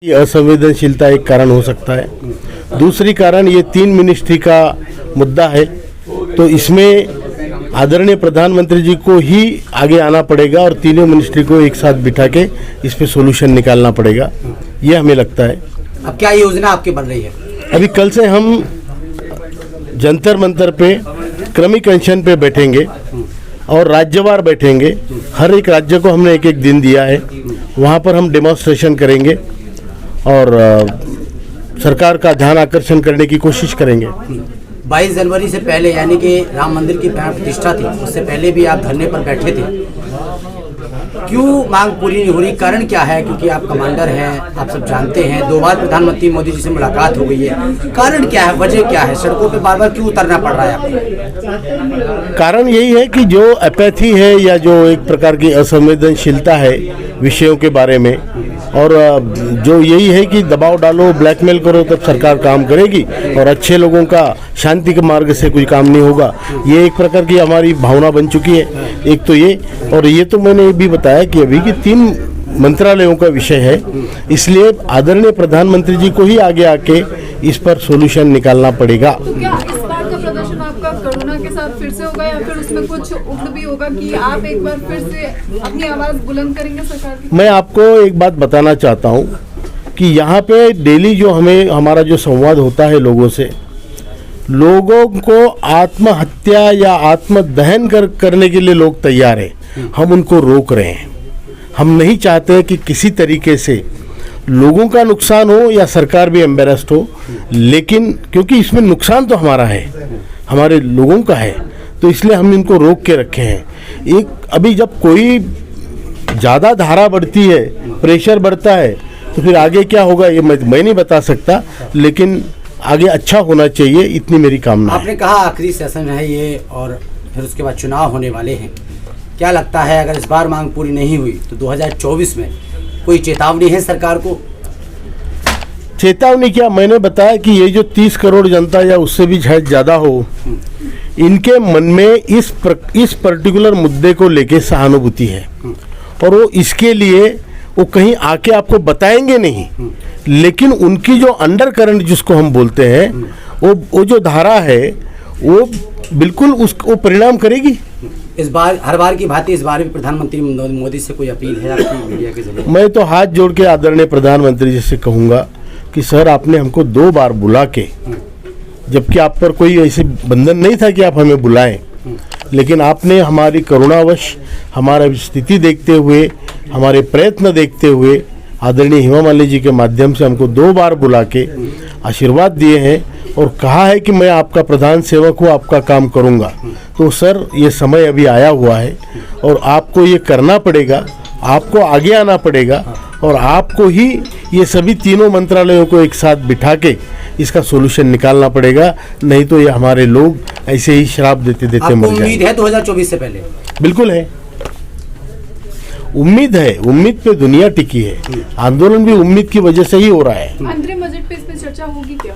असंवेदनशीलता एक कारण हो सकता है। दूसरी कारण ये 3 मिनिस्ट्री का मुद्दा है, तो इसमें आदरणीय प्रधानमंत्री जी को ही आगे आना पड़ेगा और तीनों मिनिस्ट्री को एक साथ बिठा के इस पे सॉल्यूशन निकालना पड़ेगा, ये हमें लगता है। अब क्या योजना आपकी बन रही है? अभी कल से हम जंतर मंतर पे क्रमिक अनशन पे बैठेंगे और राज्यवार बैठेंगे। हर एक राज्य को हमने एक एक दिन दिया है, वहाँ पर हम डेमोन्स्ट्रेशन करेंगे और सरकार का ध्यान आकर्षण करने की कोशिश करेंगे। 22 जनवरी से पहले यानी कि राम मंदिर की प्राण प्रतिष्ठा थी, उससे पहले भी आप धरने पर बैठे थे, क्यों मांग पूरी नहीं हो रही? कारण क्या है? क्योंकि आप कमांडर हैं, आप सब जानते हैं, 2 बार प्रधानमंत्री मोदी जी से मुलाकात हो गई है। कारण क्या है, वजह क्या है? सड़कों पे बार बार क्यों उतरना पड़ रहा है आपको? कारण यही है कि जो अपैथी है या जो एक प्रकार की असंवेदनशीलता है विषयों के बारे में, और जो यही है कि दबाव डालो, ब्लैकमेल करो तब सरकार काम करेगी और अच्छे लोगों का शांति के मार्ग से कोई काम नहीं होगा, ये एक प्रकार की हमारी भावना बन चुकी है। एक तो ये, और ये तो मैंने भी बताया कि अभी कि 3 मंत्रालयों का विषय है, इसलिए आदरणीय प्रधानमंत्री जी को ही आगे आके इस पर सॉल्यूशन निकालना पड़ेगा। तो क्या इस बार का प्रदर्शन आपका कोरोना के साथ फिर से होगा या फिर उसमें कुछ उग्र भी होगा कि आप एक बार फिर से अपनी आवाज बुलंद करेंगे सरकार की? मैं आपको एक बात बताना चाहता हूँ कि यहाँ पे डेली जो हमारा जो संवाद होता है लोगों से, लोगों को आत्महत्या या आत्मदहन करने के लिए लोग तैयार हैं, हम उनको रोक रहे हैं। हम नहीं चाहते कि किसी तरीके से लोगों का नुकसान हो या सरकार भी एम्बेरस्ड हो, लेकिन क्योंकि इसमें नुकसान तो हमारा है, हमारे लोगों का है, तो इसलिए हम इनको रोक के रखे हैं। एक अभी जब कोई ज़्यादा धारा बढ़ती है, प्रेशर बढ़ता है, तो फिर आगे क्या होगा ये मैं नहीं बता सकता, लेकिन आगे अच्छा होना चाहिए, इतनी मेरी कामना है। आपने कहा आखिरी सेशन है ये और फिर उसके बाद चुनाव होने वाले हैं, क्या लगता है अगर इस बार मांग पूरी नहीं हुई तो 2024 में कोई चेतावनी है सरकार को? चेतावनी क्या, मैंने बताया कि ये जो 30 करोड़ जनता या उससे भी शायद ज़्यादा हो, इनके मन में इस पर्टिकुलर मुद्दे को लेके सहानुभूति है और वो इसके लिए वो कहीं आके आपको बताएंगे नहीं, लेकिन उनकी जो अंडर करंट जिसको हम बोलते हैं, वो जो धारा है वो बिल्कुल उसको परिणाम करेगी। इस बार हर बार की भांति इस बार भी प्रधानमंत्री मोदी से कोई अपील है आपकी मीडिया के जरिए? मैं तो हाथ जोड़ के आदरणीय प्रधानमंत्री जी से कहूँगा कि सर आपने हमको 2 बार बुला के, जबकि आप पर कोई ऐसे बंधन नहीं था कि आप हमें बुलाएं, लेकिन आपने हमारी करुणावश, हमारा स्थिति देखते हुए, हमारे प्रयत्न देखते हुए आदरणीय हेमा मालिनी जी के माध्यम से हमको 2 बार बुला के आशीर्वाद दिए हैं और कहा है कि मैं आपका प्रधान सेवक हूँ, आपका काम करूँगा। तो सर ये समय अभी आया हुआ है और आपको ये करना पड़ेगा, आपको आगे आना पड़ेगा और आपको ही ये सभी तीनों मंत्रालयों को एक साथ बिठा के इसका सॉल्यूशन निकालना पड़ेगा, नहीं तो ये हमारे लोग ऐसे ही शराब देते देते मर जाएंगे। उम्मीद है 2024 से पहले? बिल्कुल है, उम्मीद है, उम्मीद पे दुनिया टिकी है, आंदोलन भी उम्मीद की वजह से ही हो रहा है। अंतरिम बजट पे इस पे चर्चा होगी क्या?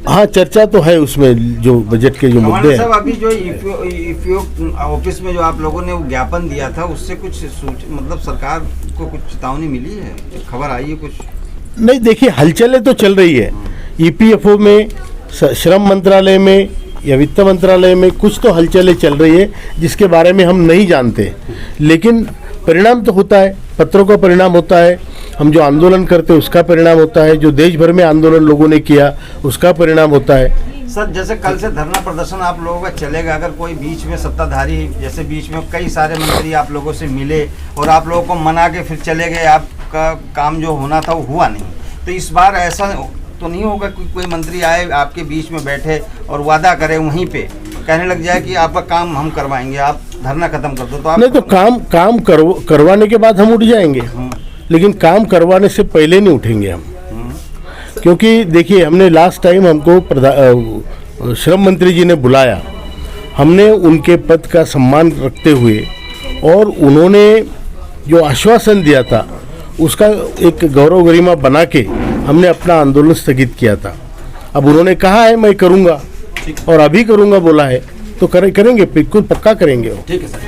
हाँ, चर्चा तो है उसमें, जो बजट के जो मुद्दे हैं। अभी जो ईपीओ ऑफिस में जो आप लोगों ने वो ज्ञापन दिया था, उससे कुछ मतलब सरकार को कुछ चेतावनी मिली है, खबर आई है कुछ? नहीं, देखिए हलचलें तो चल रही है, ईपीएफओ में, श्रम मंत्रालय में या वित्त मंत्रालय में कुछ तो हलचलें चल रही है जिसके बारे में हम नहीं जानते, लेकिन परिणाम तो होता है, पत्रों का परिणाम होता है, हम जो आंदोलन करते हैं उसका परिणाम होता है, जो देश भर में आंदोलन लोगों ने किया उसका परिणाम होता है। सर जैसे कल से धरना प्रदर्शन आप लोगों का चलेगा, अगर कोई बीच में सत्ताधारी, जैसे बीच में कई सारे मंत्री आप लोगों से मिले और आप लोगों को मना के फिर चले गए, आपका काम जो होना था वो हुआ नहीं, तो इस बार ऐसा तो नहीं होगा कि कोई मंत्री आए आपके बीच में बैठे और वादा करे, वहीं पे कहने लग जाए कि आपका काम हम करवाएंगे, आप धरना खत्म कर दो? तो आप नहीं, तो काम करवाने के बाद हम उठ जाएंगे, लेकिन काम करवाने से पहले नहीं उठेंगे हम, क्योंकि देखिए हमने लास्ट टाइम हमको श्रम मंत्री जी ने बुलाया, हमने उनके पद का सम्मान रखते हुए और उन्होंने जो आश्वासन दिया था उसका एक गौरव गरिमा बना के हमने अपना आंदोलन स्थगित किया था। अब उन्होंने कहा है मैं करूँगा और अभी करूँगा बोला है, तो करेंगे, बिल्कुल पक्का करेंगे वो। ठीक है सर।